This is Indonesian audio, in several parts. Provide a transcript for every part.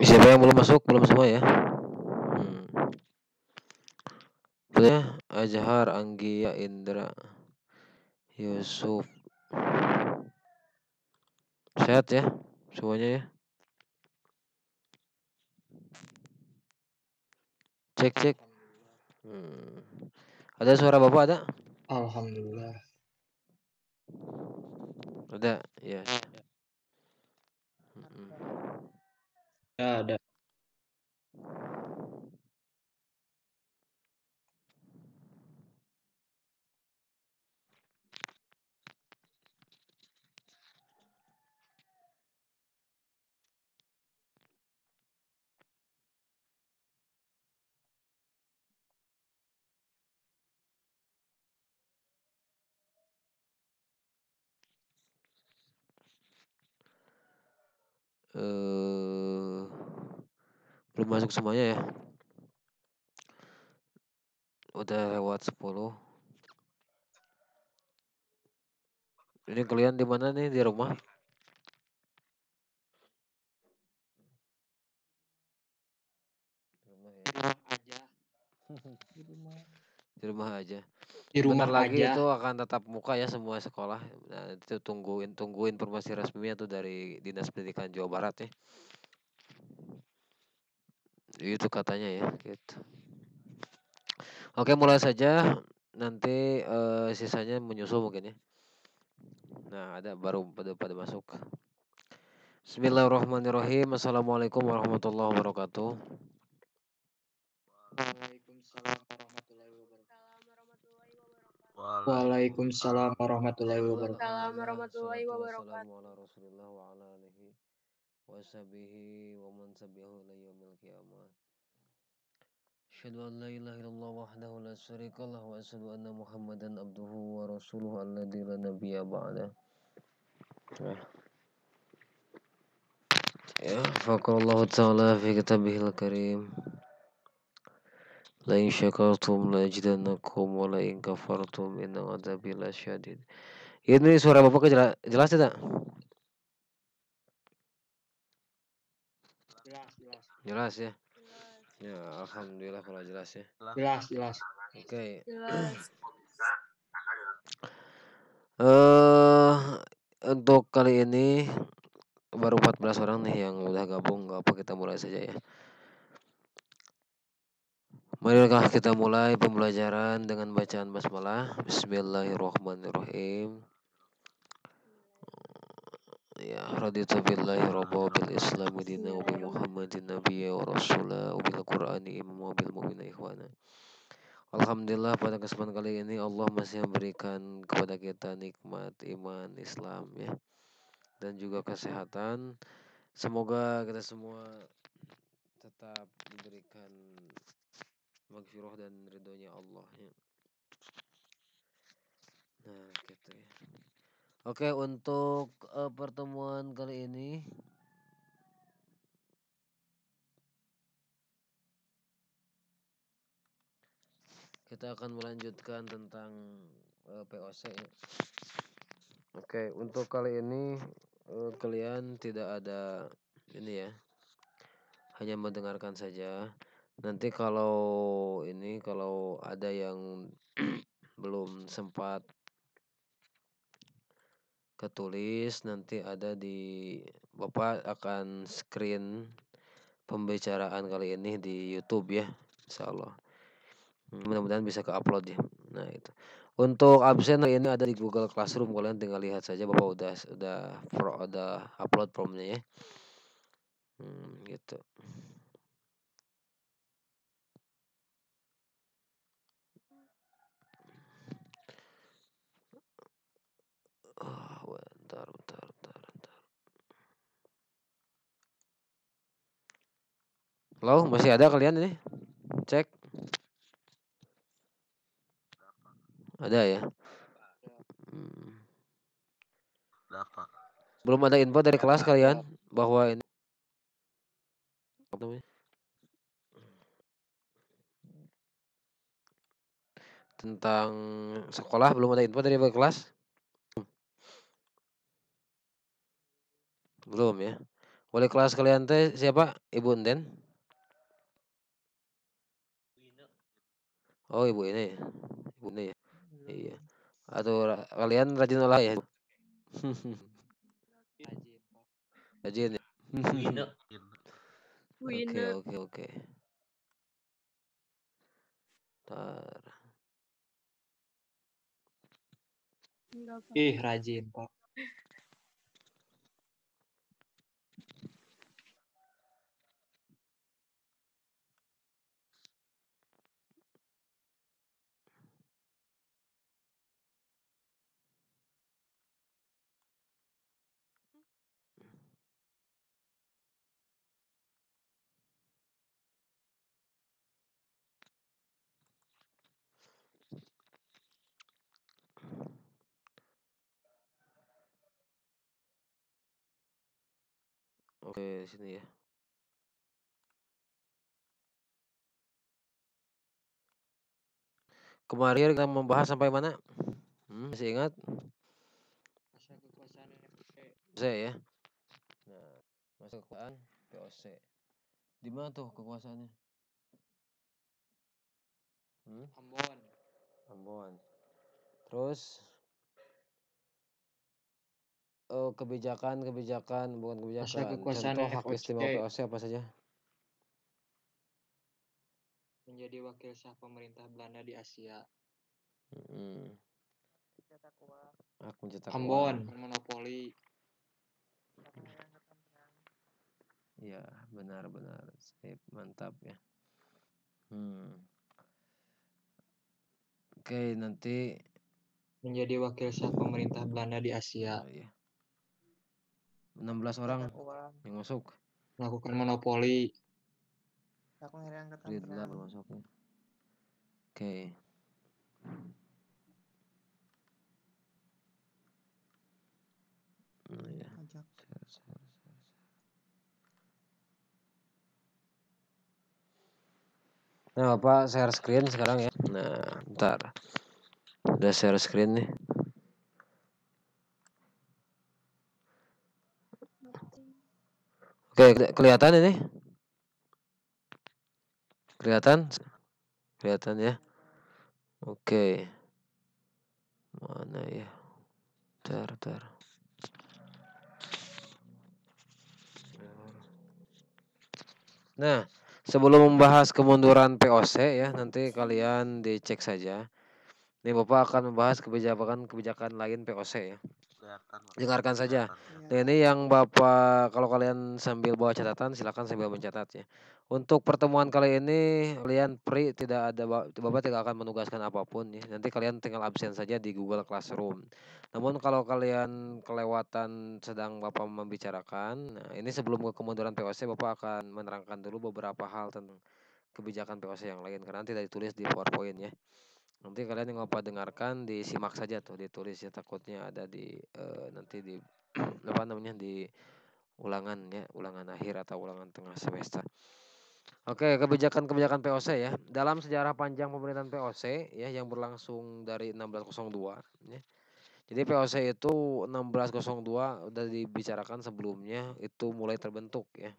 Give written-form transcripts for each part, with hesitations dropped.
Siapa yang belum masuk? Belum semua ya? Boleh ya? Azhar, Anggia, Indra, Yusuf. Sehat ya? Semuanya ya? Cek, cek. Ada suara Bapak ada? Alhamdulillah. Ada, ya. Ya ada. Belum masuk semuanya ya? Udah lewat 10. Ini kalian di mana nih? Di rumah? Di rumah aja. Di Sebentar rumah lagi aja. itu akan tetap muka ya semua sekolah. Nah, itu tunggu informasi resminya tuh dari Dinas Pendidikan Jawa Barat ya. Itu katanya ya, gitu. Oke, mulai saja. Nanti sisanya menyusul mungkin ya. Nah, ada baru pada masuk. Bismillahirrahmanirrahim. Assalamualaikum warahmatullahi wabarakatuh. Waalaikumsalam warahmatullahi wabarakatuh. Waalaikumsalam warahmatullahi wabarakatuh. warahmatullahi wabarakatuh. Wassalamu ala Rasulillah wa ala alihi wa sahbihi wa man tabi'ahu ila yaumil qiyamah. Asyhadu an la ilaha illallah wahdahu la syarika lah wa asyhadu anna Muhammadan abduhu wa rasuluhu alladzi la nabiyya ba'da. Ya, faqallahu ta'ala fi kitabihil karim. La in syakartum la azidannakum wa la in kafartum inna adzabi lasyadid. Ini suara Bapak jelas tidak? Jelas ya. Ya, alhamdulillah kalau jelas ya. Jelas. Oke. Jelas. Untuk kali ini baru 14 orang nih yang udah gabung, nggak apa kita mulai saja ya. Marilah kita mulai pembelajaran dengan bacaan basmalah. Bismillahirrahmanirrahim. Ya, raditu billahi rabba bil islami dina wa bi muhammadin nabiyya wa rasulah wa bil qur'ani imam wa bil mu'mina ikhwana. Alhamdulillah pada kesempatan kali ini Allah masih memberikan kepada kita nikmat iman Islam ya, dan juga kesehatan. Semoga kita semua tetap diberikan maghfirah dan ridhonya Allah ya. Nah, gitu ya. Oke, untuk pertemuan kali ini kita akan melanjutkan tentang POC ya. Oke, untuk kali ini kalian tidak ada ini ya, hanya mendengarkan saja. Nanti kalau ada yang belum sempat ketulis, nanti ada di Bapak akan screen pembicaraan kali ini di YouTube ya, insyaallah. Mudah-mudahan bisa ke-upload ya. Nah, itu. Untuk absen ini ada di Google Classroom, kalian tinggal lihat saja Bapak udah upload formnya ya. Gitu. Bentar. Halo, masih ada kalian ini? Cek. Ada ya? Belum ada info dari kelas kalian bahwa ini tentang sekolah, belum ada info dari kelas? Belum ya? Wali kelas kalian teh siapa? Ibu Enden? Oh, ibu ini ya. Ibu ini ya. Iya. Atau kalian rajin olah ya? Rajin, Pak. Rajin ya. Oke, Wina. oke, oke. Tar. Enggak, Pak. Ih, rajin, Pak. Oke, sini ya. Kemarin kita membahas sampai mana? Masih ingat? Masa kekuasaan FP. Saya ya. Nah, masa kekuasaan POC. Di mana tuh kekuasaannya? Ambon. Ambon. Terus kebijakan bukan Masa kebijakan. kekuasaan Contoh hak istimewa FOC. POC apa saja? Menjadi wakil sah pemerintah Belanda di Asia. Hak mencetak Ambon, uang. monopoli. Iya, benar-benar. Sip, mantap ya. Oke, nanti Menjadi wakil sah pemerintah Belanda di Asia. iya. 16 orang yang masuk. Melakukan monopoli. Ridla masuknya. Oke. Iya. Nah, Bapak share screen sekarang ya. Nah, ntar. Udah share screen nih. Oke, kelihatan ini? Kelihatan? Kelihatan ya? Oke. Mana ya? Tar. Nah, sebelum membahas kemunduran POC ya, nanti kalian dicek saja. Ini Bapak akan membahas kebijakan lain POC ya. Dengarkan saja. Nah, ini yang Bapak, kalau kalian sambil bawa catatan, silakan sambil mencatat ya. Untuk pertemuan kali ini kalian free, tidak ada Bapak tidak akan menugaskan apapun ya. Nanti kalian tinggal absen saja di Google Classroom. Namun kalau kalian kelewatan sedang Bapak membicarakan, nah ini sebelum ke kemunduran POC Bapak akan menerangkan dulu beberapa hal tentang kebijakan POC yang lain karena tidak ditulis di PowerPoint ya. Nanti kalian yang Bapak dengarkan disimak saja tuh, ditulis ya, takutnya ada di nanti di apa namanya di ulangan ya, ulangan akhir atau ulangan tengah semester. Oke, kebijakan POC ya. Dalam sejarah panjang pemerintahan POC ya yang berlangsung dari 1602 ya. Jadi POC itu 1602 udah dibicarakan sebelumnya itu mulai terbentuk ya.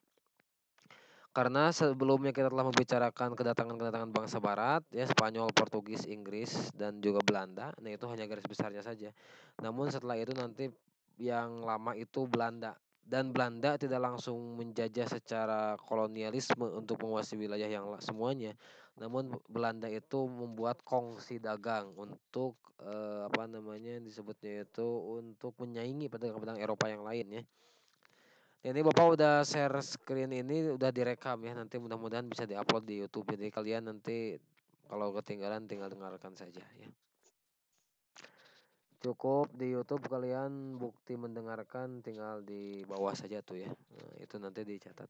Karena sebelumnya kita telah membicarakan kedatangan bangsa barat ya, Spanyol, Portugis, Inggris dan juga Belanda. Nah, itu hanya garis besarnya saja. Namun setelah itu nanti yang lama itu Belanda, dan Belanda tidak langsung menjajah secara kolonialisme untuk menguasai wilayah yang semuanya. Namun Belanda itu membuat kongsi dagang untuk apa namanya disebutnya itu untuk menyaingi pedagang-pedagang Eropa yang lain ya. Ini Bapak udah share screen ini udah direkam ya, nanti mudah-mudahan bisa diupload di YouTube. Jadi kalian nanti kalau ketinggalan tinggal dengarkan saja ya. Cukup di YouTube kalian bukti mendengarkan tinggal di bawah saja tuh ya. Nah, itu nanti dicatat.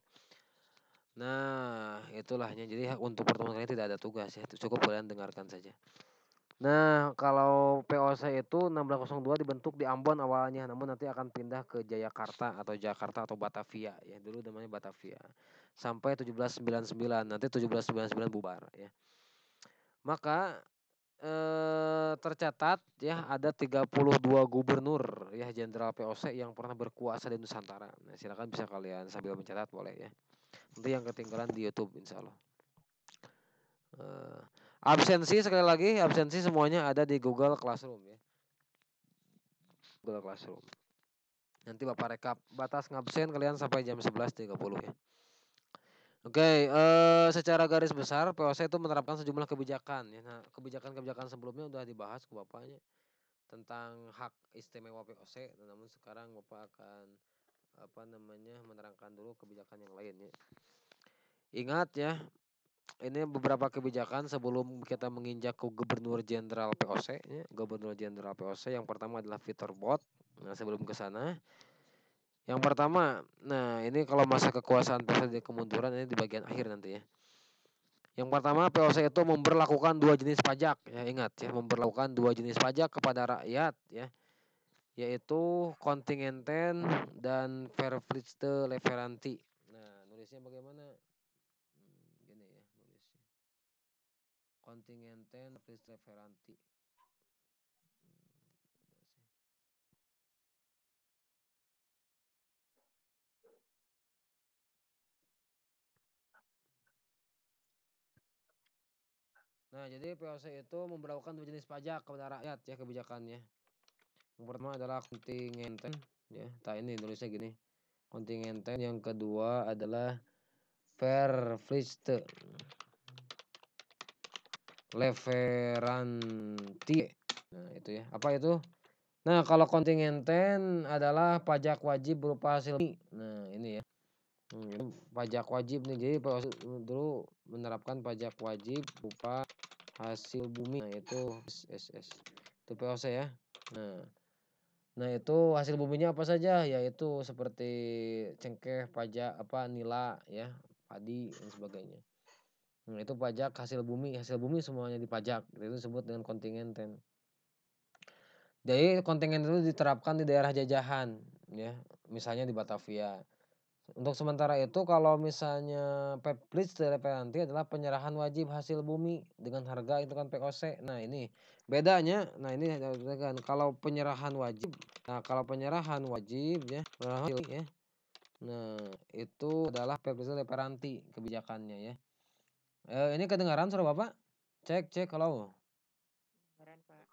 Nah, itulahnya. Jadi untuk pertemuan kalian tidak ada tugas ya. Cukup kalian dengarkan saja. Nah, kalau POC itu 1602 dibentuk di Ambon awalnya, namun nanti akan pindah ke Jakarta atau Batavia ya. Dulu namanya Batavia. Sampai 1799, nanti 1799 bubar ya. Maka tercatat ya ada 32 gubernur ya jenderal POC yang pernah berkuasa di Nusantara. Nah, silakan bisa kalian sambil mencatat boleh ya. Nanti yang ketinggalan di YouTube insya Allah. Absensi sekali lagi, absensi semuanya ada di Google Classroom ya. Google Classroom. Nanti Bapak rekap batas ngabsen kalian sampai jam 11.30 ya. Oke, secara garis besar POC itu menerapkan sejumlah kebijakan ya. Nah, kebijakan-kebijakan sebelumnya udah dibahas ke Bapaknya tentang hak istimewa POC. Namun sekarang Bapak akan menerangkan dulu kebijakan yang lain ya. Ingat ya, ini beberapa kebijakan sebelum kita menginjak ke Gubernur Jenderal POC ya. Gubernur Jenderal POC yang pertama adalah Fitur Bot. Nah, sebelum ke sana, yang pertama, nah ini kalau masa kekuasaan presiden kemunduran ini di bagian akhir nanti ya. Yang pertama POC itu memberlakukan dua jenis pajak ya, ingat ya, memberlakukan dua jenis pajak kepada rakyat ya, yaitu kontingenten dan verpflichte leveranti. Nah, nulisnya bagaimana? Gini ya nulisnya. Kontingenten verpflichte leveranti. Nah, jadi POC itu memberlakukan dua jenis pajak kepada rakyat ya kebijakannya. Yang pertama adalah kontingenten ya. Ini nulisnya gini. Kontingenten, yang kedua adalah verpflichte leveranti. Nah, itu ya. Apa itu? Nah, kalau kontingenten adalah pajak wajib berupa hasil bumi. Nah, ini ya. Ini pajak wajib nih. Jadi dulu menerapkan pajak wajib berupa hasil bumi. Nah, itu SS. Itu POC ya. Nah, itu hasil buminya apa saja? Yaitu seperti cengkeh, pajak nila ya, padi dan sebagainya. Nah, itu pajak hasil bumi semuanya dipajak. Itu disebut dengan kontingenten. Jadi kontingen itu diterapkan di daerah jajahan ya, misalnya di Batavia. Untuk sementara itu kalau misalnya verpflichte leveranti adalah penyerahan wajib hasil bumi dengan harga itu kan POC. Nah, ini bedanya. Nah, ini kan kalau penyerahan wajib. Nah, kalau penyerahan wajib ya, ya. Nah, itu adalah verpflichte leveranti kebijakannya ya. Ini kedengaran suara Bapak? Cek kalau.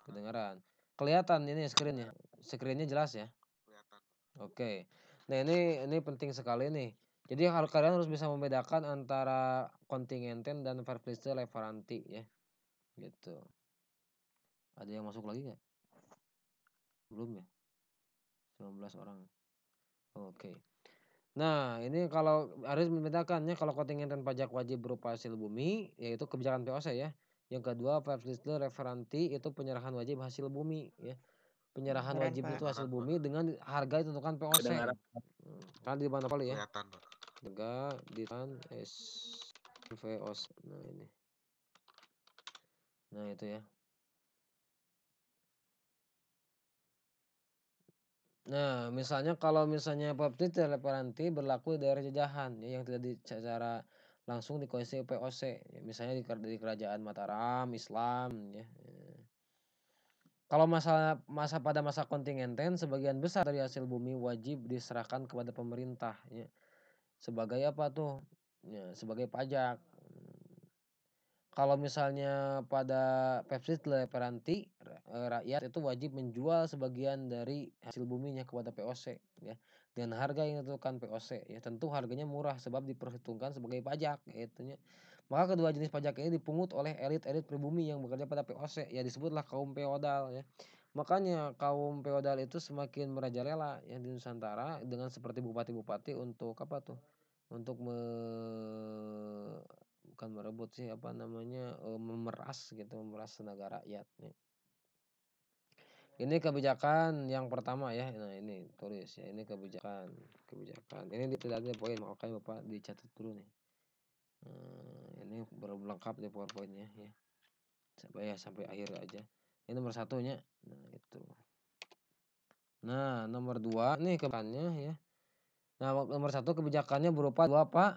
Kedengaran. Kelihatan ini screennya. Screennya jelas ya. Kelihatan. Oke. Nah, ini penting sekali nih. Jadi kalian harus bisa membedakan antara kontingenten dan verpflichte leveranti ya. Gitu. Ada yang masuk lagi nggak? Belum ya? 19 orang. Oke. Nah, ini kalau harus membedakannya, kalau kontingenten pajak wajib berupa hasil bumi yaitu kebijakan POC ya. Yang kedua verpflichte leveranti itu penyerahan wajib hasil bumi ya. Penyerahan wajib itu hasil bumi dengan harga ditentukan POC. Kan di mana kali ya? Kelihatan, Pak. Harga ditentukan VOC. Nah, ini. Nah, itu ya. Nah, misalnya kalau misalnya verpflichte leveranti berlaku di daerah jajahan ya, yang tidak secara langsung dikuasai POC ya, misalnya di kerajaan Mataram Islam ya. Kalau pada masa kontingenten sebagian besar dari hasil bumi wajib diserahkan kepada pemerintah ya. Sebagai apa tuh? Ya, sebagai pajak. Kalau misalnya pada verpflichte leveranti rakyat itu wajib menjual sebagian dari hasil buminya kepada POC ya dengan harga yang ditentukan POC ya. Tentu harganya murah sebab diperhitungkan sebagai pajak gitu ya. Maka kedua jenis pajak ini dipungut oleh elit-elit pribumi yang bekerja pada POC ya, disebutlah kaum feodal ya. Makanya kaum feodal itu semakin merajalela ya di Nusantara dengan seperti bupati-bupati untuk apa tuh? Untuk bukan merebut sih memeras gitu, memeras tenaga rakyat nih. Ini kebijakan yang pertama ya. Nah, ini tulis ya, ini kebijakan. Ini tidak ada poin, makanya Bapak dicatat dulu nih. Ini belum lengkap di PowerPoint-nya ya. Sampai akhir aja. Ini nomor satunya. Nah, itu. Nah, nomor 2 nih kebijakannya ya. Nah, nomor 1 kebijakannya berupa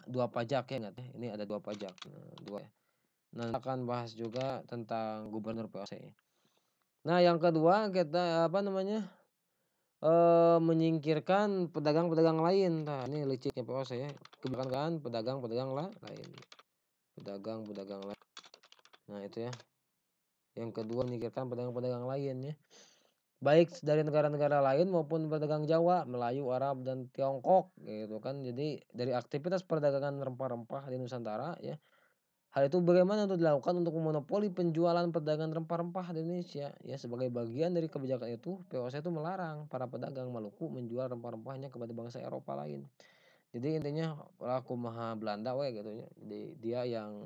dua pajak ya, ingat ya. Ini ada 2 pajak. Nah, 2 ya. Nanti akan bahas juga tentang gubernur POC. Nah, yang kedua kita menyingkirkan pedagang-pedagang lain. Nah, ini liciknya POC ya. Kebijakan pedagang-pedagang lain. Pedagang-pedagang lain. Nah, itu ya. Yang kedua menyingkirkan pedagang-pedagang lain ya. Baik dari negara-negara lain maupun pedagang Jawa, Melayu, Arab dan Tiongkok gitu kan. Jadi dari aktivitas perdagangan rempah-rempah di Nusantara ya. Hal itu bagaimana untuk dilakukan untuk memonopoli penjualan perdagangan rempah-rempah di Indonesia ya. Sebagai bagian dari kebijakan itu, POC itu melarang para pedagang Maluku menjual rempah-rempahnya kepada bangsa Eropa lain. Jadi intinya laku maha Belanda gitu ya. Jadi dia yang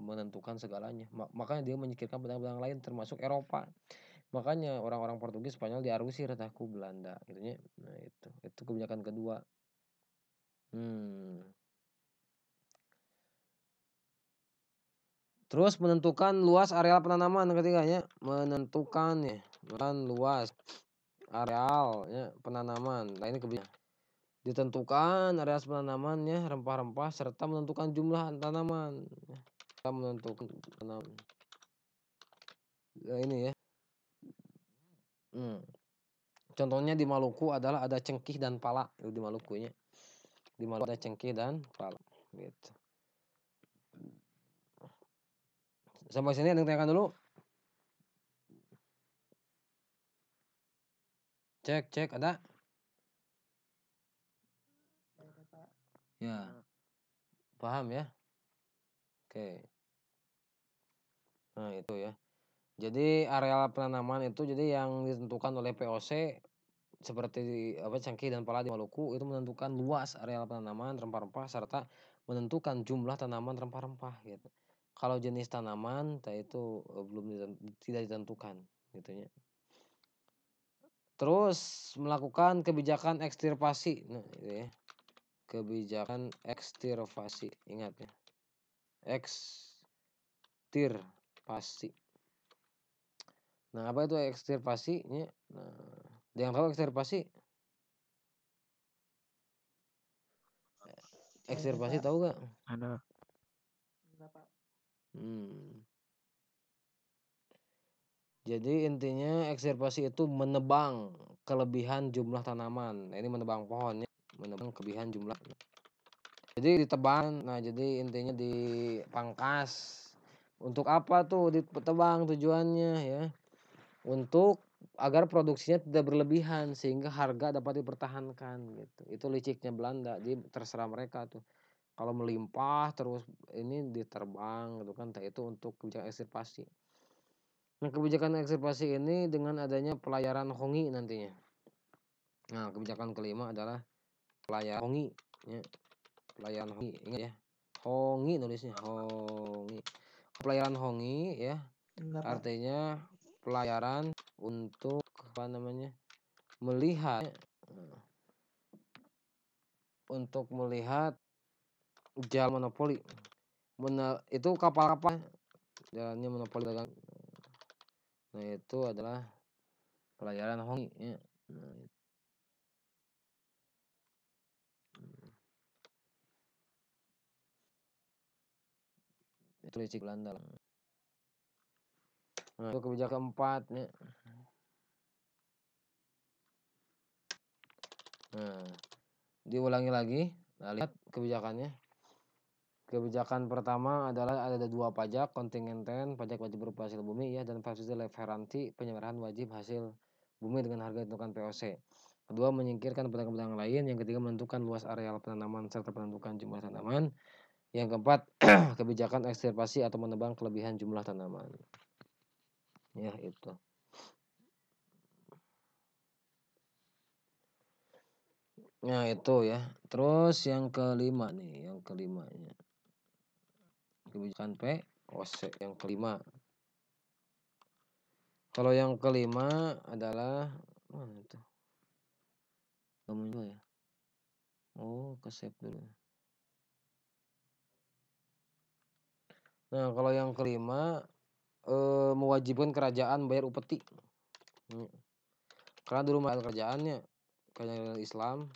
menentukan segalanya. Makanya dia menyingkirkan pedagang-pedagang lain termasuk Eropa. Makanya orang-orang Portugis, Spanyol diarusir taku Belanda gitu ya. Nah, itu kebijakan kedua. Terus menentukan luas areal penanaman ketiganya, menentukan luas areal penanaman. Nah, ini kebijakan. Ditentukan area penanamannya rempah-rempah serta menentukan jumlah tanaman. Kita menentukan tanaman. Nah, ini ya. Contohnya di Maluku adalah ada cengkih dan pala di Malukunya. Di Maluku ada cengkih dan pala gitu. Sampai sini ada yang tanyakan dulu. Cek ada? Ya. Paham ya? Oke. Nah, itu ya. Jadi areal penanaman itu jadi yang ditentukan oleh POC seperti cengkih dan pala di Maluku itu menentukan luas areal penanaman rempah-rempah serta menentukan jumlah tanaman rempah-rempah gitu. Kalau jenis tanaman itu tidak ditentukan gitu ya. Terus melakukan kebijakan ekstirpasi. Nah, itu ya. Kebijakan ekstirpasi, ingat ya. Ekstirpasi. Nah, apa itu ekstirpasinya? Nah, ada yang tahu ekstirpasi? Ekstirpasi tahu gak? Ada. Jadi intinya ekstirpasi itu menebang kelebihan jumlah tanaman. Nah, ini menebang pohonnya, menebang kelebihan jumlah. Jadi ditebang. Nah, jadi intinya dipangkas. Untuk apa tuh ditebang tujuannya ya? Untuk agar produksinya tidak berlebihan sehingga harga dapat dipertahankan gitu. Itu liciknya Belanda. Jadi terserah mereka tuh. Kalau melimpah terus ini diterbang gitu kan. Itu untuk kebijakan ekstirpasi. Nah, kebijakan ekstirpasi ini dengan adanya pelayaran hongi nantinya. Nah, kebijakan kelima adalah pelayaran hongi ya. Pelayaran hongi, ingat ya. Hongi nulisnya, hongi. Pelayaran hongi ya. Artinya pelayaran untuk melihat jalan monopoli. Itu kapal-kapal jalannya monopoli dagang. Nah, itu adalah pelayaran hongi ya. Nah, itu licik Belanda. Nah, itu kebijakan keempat ya. Nah, diulangi lagi. Nah, lihat kebijakannya. Kebijakan pertama adalah ada 2 pajak, kontingenten, pajak wajib berupa hasil bumi ya, dan subsidi leveranti, penyerahan wajib hasil bumi dengan harga ditentukan POC. Kedua, menyingkirkan pedagang-pedagang lain. Yang ketiga, menentukan luas areal penanaman serta menentukan jumlah tanaman. Yang keempat, kebijakan ekstirpasi atau menebang kelebihan jumlah tanaman. Ya, itu. Nah, itu ya. Terus yang kelima nih, yang kelimanya. Kebijakan POC yang kelima. Kalau yang kelima adalah mana itu? Kamu juga ya? Oh, ke save dulu. Nah, kalau yang kelima mewajibkan kerajaan bayar upeti. Karena dulu kerajaannya kerajaan Islam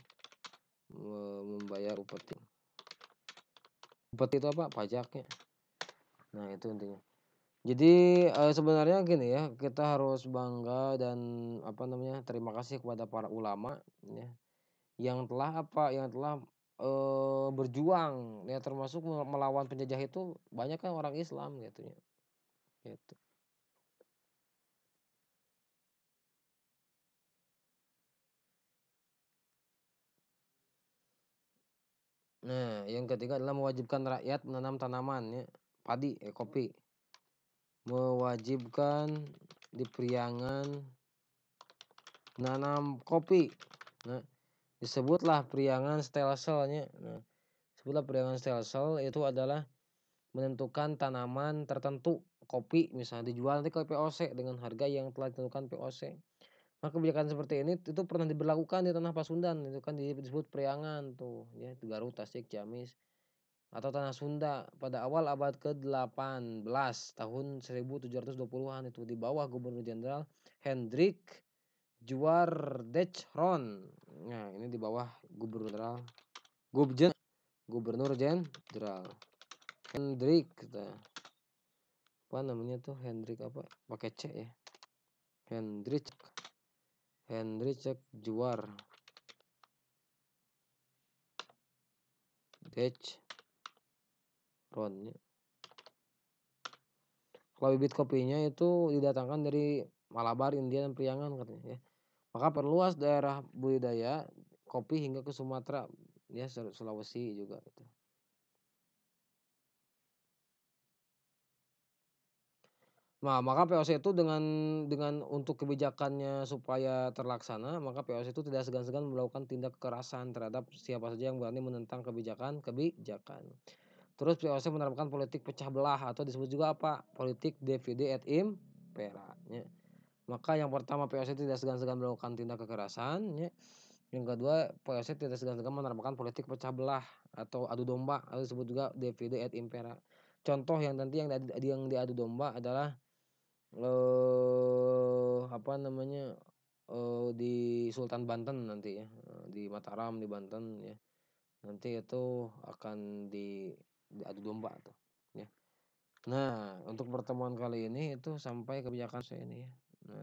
membayar upeti. Upeti itu apa? Pajaknya. Nah, itu intinya. Jadi sebenarnya gini ya, kita harus bangga dan terima kasih kepada para ulama ya, yang telah berjuang ya, termasuk melawan penjajah itu banyak kan orang Islam gitu ya. Gitu. Nah, yang ketiga adalah mewajibkan rakyat menanam tanaman ya, padi, kopi. Mewajibkan di Priangan menanam kopi. Nah, disebutlah Priangan Stelsel-nya. Nah, disebutlah Priangan Stelsel itu adalah menentukan tanaman tertentu, kopi misalnya dijual nanti ke POC dengan harga yang telah ditentukan POC. Nah, kebijakan seperti ini itu pernah diberlakukan di tanah Pasundan, itu kan disebut Priangan tuh ya, di Garut, Tasik, Ciamis atau tanah Sunda pada awal abad ke-18 tahun 1720-an itu di bawah Gubernur Jenderal Hendrik Juardechron. Nah, ini di bawah Gubernur Jenderal Hendrik apa namanya tuh, Hendrik apa pakai C ya, Hendrik Juar Dechron ya. Kalau bibit kopinya itu didatangkan dari Malabar, India, dan Priangan katanya ya. Maka perluas daerah budidaya kopi hingga ke Sumatera ya, Sulawesi juga gitu. Nah, maka POC itu dengan untuk kebijakannya supaya terlaksana, maka POC itu tidak segan-segan melakukan tindak kekerasan terhadap siapa saja yang berani menentang kebijakan. Terus POC menerapkan politik pecah belah atau disebut juga apa? Politik divide et impera. Ya. Maka yang pertama POC tidak segan-segan melakukan tindak kekerasan. Ya. Yang kedua POC tidak segan-segan menerapkan politik pecah belah atau adu domba atau disebut juga divide et impera. Contoh yang nanti yang diadu domba adalah di Sultan Banten nanti ya, di Mataram di Banten ya, nanti itu akan diadu domba tuh ya. Nah, untuk pertemuan kali ini itu sampai kebijakan saya ini ya. Nah,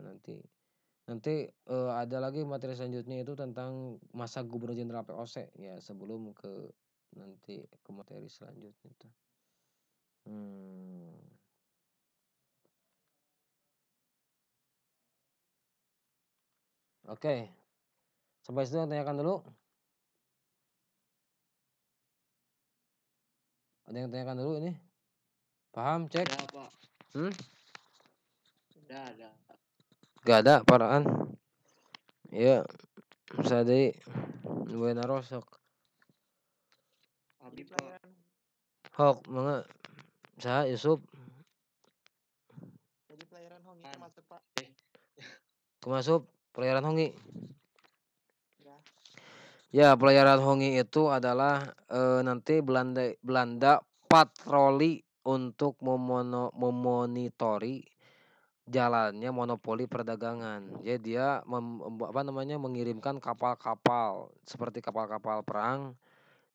nanti ada lagi materi selanjutnya itu tentang masa Gubernur Jenderal POC ya, sebelum nanti ke materi selanjutnya itu. Oke. Sampai situ tanyakan dulu. Ada yang tanyakan dulu ini? Paham, cek? Ada, Pak. Ada. Gak ada, paraan. Ya, Sadi, Buena Rosok. Abi, Pak. Hok, mga saya Yusuf. Jadi pelayaran Hongi termasuk, Pak. Kemasuk pelayaran Hongi. Ya. Ya, pelayaran Hongi itu adalah nanti Belanda patroli untuk memonitori jalannya monopoli perdagangan. Jadi dia mengirimkan kapal-kapal seperti kapal-kapal perang,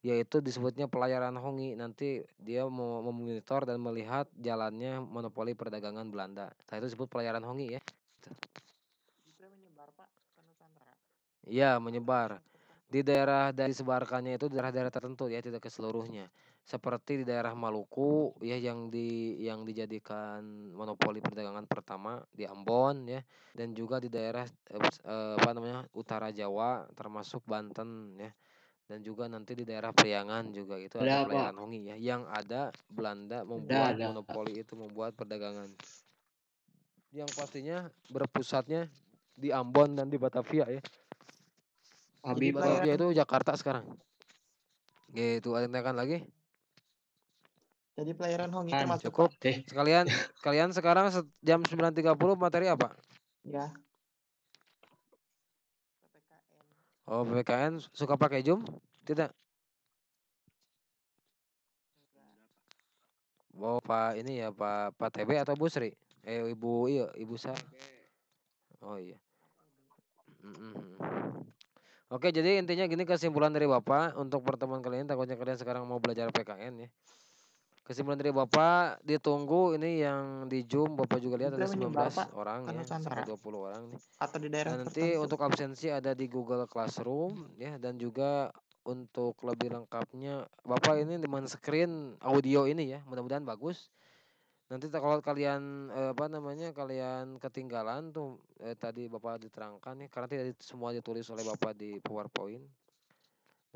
yaitu disebutnya pelayaran Hongi. Nanti dia memonitor dan melihat jalannya monopoli perdagangan Belanda. Nah, itu disebut pelayaran Hongi ya. Bisa menyebar, Pak, ke Nusantara. Iya, menyebar. Di daerah dari disebarkannya itu daerah-daerah tertentu ya, tidak keseluruhnya. Seperti di daerah Maluku ya, yang dijadikan monopoli perdagangan pertama di Ambon ya, dan juga di daerah utara Jawa termasuk Banten ya. Dan juga nanti di daerah Priangan juga itu ada pelayaran Hongi ya, yang ada Belanda membuat monopoli itu, membuat perdagangan. Yang pastinya berpusatnya di Ambon dan di Batavia ya. Di Batavia itu Jakarta sekarang. Gitu, ada yang tanyakan lagi? Jadi pelayaran Hongi termasuk, cukup. Pak. Kalian sekarang jam 9.30 materi apa? Ya. PPKN. Oh, PPKN suka pakai Zoom? Tidak. Oh, Pak ini ya, Pak TB atau Bu Sri? Ibu Sa. Oh iya. Oke, jadi intinya gini, kesimpulan dari Bapak untuk pertemuan kali ini, takutnya kalian sekarang mau belajar PKN ya. Kesimpulan dari Bapak ditunggu ini yang di Zoom Bapak juga lihat ada Bisa menyebar, 19 Pak, orang ke ya Nusantara sampai 20 orang nih. atau di daerah Nanti tertentu. untuk absensi ada di Google Classroom ya dan juga untuk lebih lengkapnya Bapak ini di screen audio ini ya mudah-mudahan bagus. Nanti kalau kalian apa namanya kalian ketinggalan tuh tadi Bapak diterangkan ya karena tidak semua ditulis oleh Bapak di PowerPoint.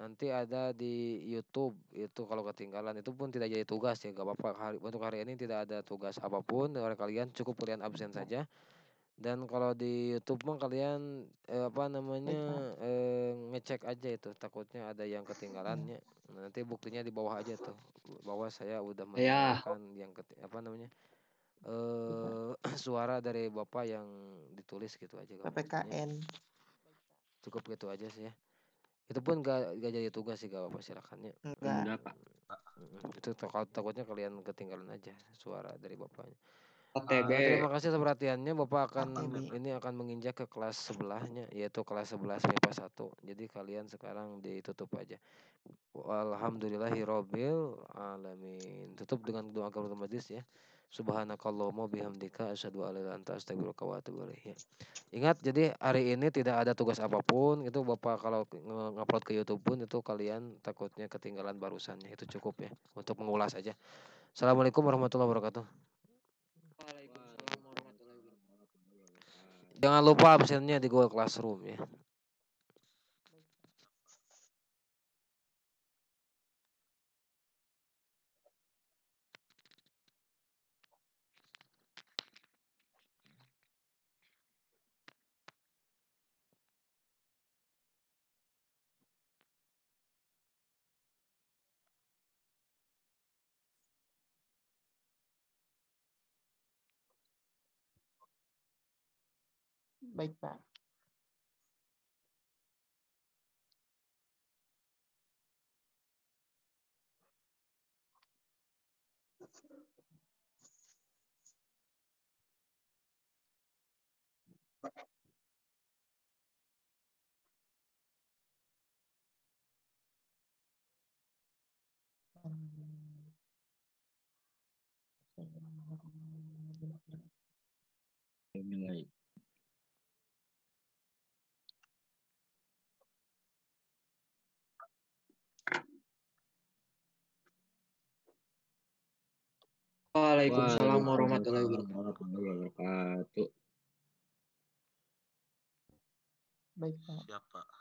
Nanti ada di YouTube itu kalau ketinggalan itu pun tidak jadi tugas ya gak apa-apa untuk hari ini tidak ada tugas apapun oleh kalian cukup kalian absen saja dan kalau di YouTube mah kalian apa namanya ngecek aja itu takutnya ada yang ketinggalannya. Nanti buktinya di bawah aja tuh bahwa saya udah Ya, mendengarkan yang apa namanya suara dari Bapak yang ditulis gitu aja gampangnya. PPKN. Cukup gitu aja sih ya. Itu pun gak jadi tugas sih gak apa-apa silakannya. Enggak. Pak. Itu takutnya kalian ketinggalan aja suara dari bapaknya. OTB. Terima kasih atas perhatiannya. Bapak akan OTB. ini akan menginjak ke kelas sebelahnya yaitu kelas 11 MIPA 1. Jadi kalian sekarang ditutup aja. Alhamdulillahirabbil alamin. Tutup dengan doa kafaratul majlis ya. Subhanakallahumma bihamdika asyhadu an la ilaha illa anta astaghfiruka wa atubu ilaik. Ingat jadi hari ini tidak ada tugas apapun itu Bapak kalau ngupload ke YouTube pun itu kalian takutnya ketinggalan barusannya itu cukup ya untuk mengulas aja. Assalamualaikum warahmatullahi wabarakatuh. Waalaikumsalam warahmatullahi wabarakatuh. Jangan lupa absennya di Google Classroom ya. Baik, Pak. Mulai. Waalaikumsalam warahmatullahi wabarakatuh. Baik, Pak. Siap, Pak.